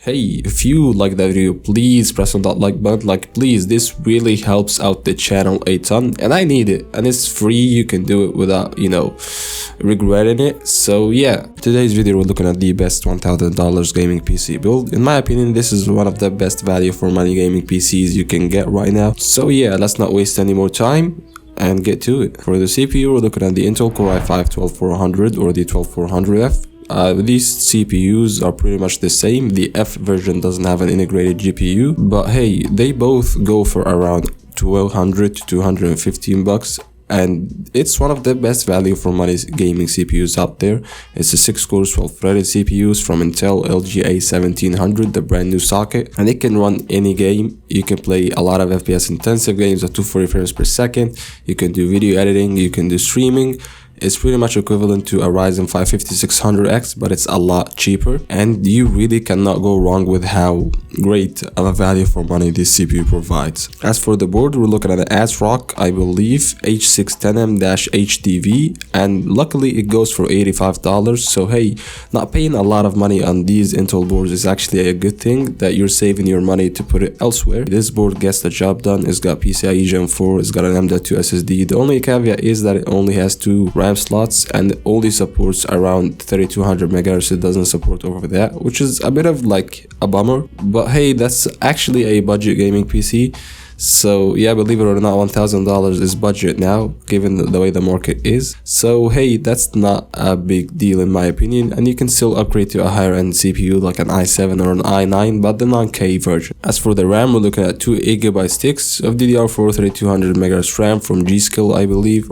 Hey, if you like that video, please press on that like button. Please, this really helps out the channel a ton, and I need it, and it's free. You can do it without, regretting it. So yeah, today's video we're looking at the best $1,000 gaming PC build. In my opinion, this is one of the best value for money gaming PCs you can get right now. So yeah, let's not waste any more time and get to it. For the CPU, we're looking at the Intel Core i5-12400 or the 12400F. These CPUs are pretty much the same. The F version doesn't have an integrated GPU, but hey, they both go for around $1,200 to $215, and it's one of the best value for money gaming CPUs out there. It's a 6-core 12-threaded CPUs from Intel LGA 1700, the brand new socket, and it can run any game. You can play a lot of FPS intensive games at 240 frames per second. You can do video editing, you can do streaming. It's pretty much equivalent to a Ryzen 5 5600X, but it's a lot cheaper, and you really cannot go wrong with how great of a value for money this CPU provides. As for the board, we're looking at an ASRock, I believe, H610M-HDV, and luckily it goes for $85. So hey, not paying a lot of money on these Intel boards is actually a good thing, that you're saving your money to put it elsewhere. This board gets the job done. It's got PCIe Gen 4, it's got an M.2 SSD. The only caveat is that it only has 2 RAM slots and it only supports around 3200 megahertz. It doesn't support over that, which is a bit of like a bummer, but hey, that's actually a budget gaming PC. So yeah, believe it or not, $1,000 is budget now, given the way the market is. So hey, that's not a big deal in my opinion, and you can still upgrade to a higher end CPU like an i7 or an i9, but the 9K version. As for the RAM, we're looking at 2 8GB sticks of DDR4 3200 MHz RAM from G-Skill, I believe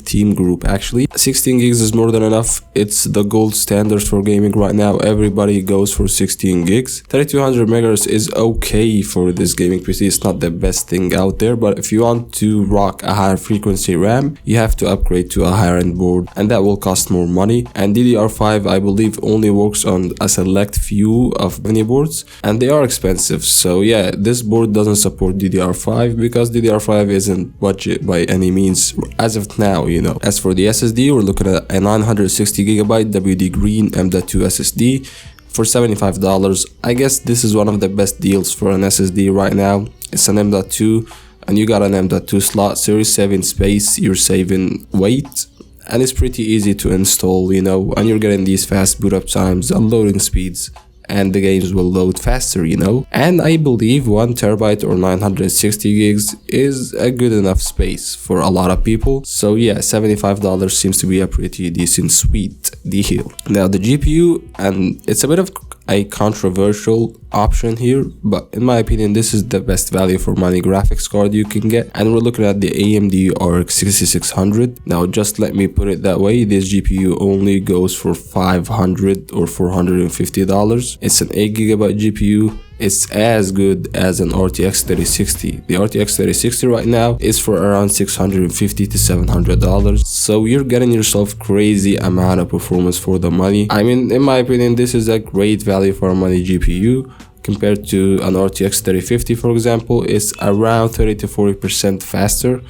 Team Group actually. 16 gigs is more than enough. It's the gold standard for gaming right now. Everybody goes for 16 gigs. 3200 MHz is okay for this gaming PC. It's not the best thing out there, but if you want to rock a higher frequency RAM, you have to upgrade to a higher end board, and that will cost more money. And DDR5, I believe, only works on a select few of many boards, and they are expensive. So yeah, this board doesn't support DDR5 because DDR5 isn't budget by any means as of now, As for the SSD, we're looking at a 960GB WD Green M.2 SSD for $75. I guess this is one of the best deals for an SSD right now. It's an M.2 and you got an M.2 slot, so you're saving space, you're saving weight, and it's pretty easy to install, and you're getting these fast boot up times and loading speeds, and the games will load faster, And I believe 1 terabyte or 960 gigs is a good enough space for a lot of people. So yeah, $75 seems to be a pretty decent sweet deal. Now the GPU, and it's a bit of a controversial option here, but in my opinion this is the best value for money graphics card you can get, and we're looking at the AMD RX 6600. Now just let me put it that way, this GPU only goes for $500 or $450. It's an 8GB GPU. It's as good as an RTX 3060. The RTX 3060 right now is for around $650 to $700. So you're getting yourself crazy amount of performance for the money. I mean, in my opinion, this is a great value for money GPU. Compared to an RTX 3050, for example, it's around 30 to 40% faster.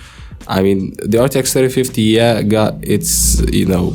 I mean, the RTX 3050, yeah, got its,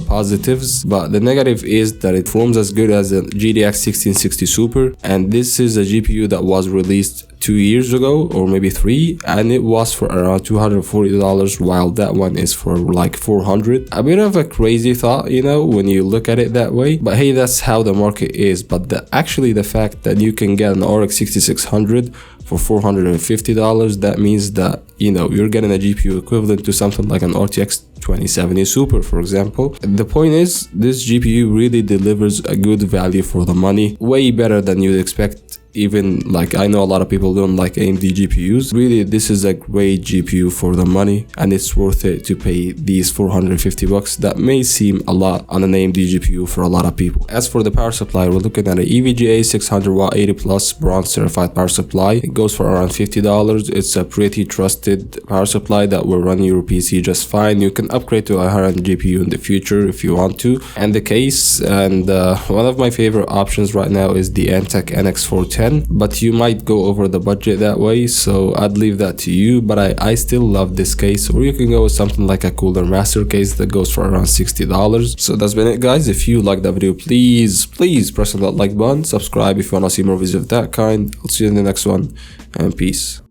positives, but the negative is that it performs as good as a GTX 1660 Super, and this is a GPU that was released 2 years ago, or maybe 3, and it was for around $240, while that one is for like $400. A bit of a crazy thought, when you look at it that way, but hey, that's how the market is. But actually the fact that you can get an RX 6600 for $450, that means that you're getting a GPU equivalent to something like an RTX 2070 Super, for example. The point is, this GPU really delivers a good value for the money, way better than you'd expect. Even like, I know a lot of people don't like AMD GPUs. Really, this is a great GPU for the money, and it's worth it to pay these $450. That may seem a lot on an AMD GPU for a lot of people. As for the power supply, we're looking at an EVGA 600 watt 80 plus bronze certified power supply. It goes for around $50. It's a pretty trusted power supply that will run your PC just fine. You can upgrade to a higher end GPU in the future if you want to. And the case, and one of my favorite options right now is the Antec NX410. can, but you might go over the budget that way, so I'd leave that to you. But I still love this case. Or you can go with something like a cooler master case that goes for around $60. So that's been it, guys. If you like that video, please press on that like button, subscribe if you want to see more videos of that kind. I'll see you in the next one, and peace.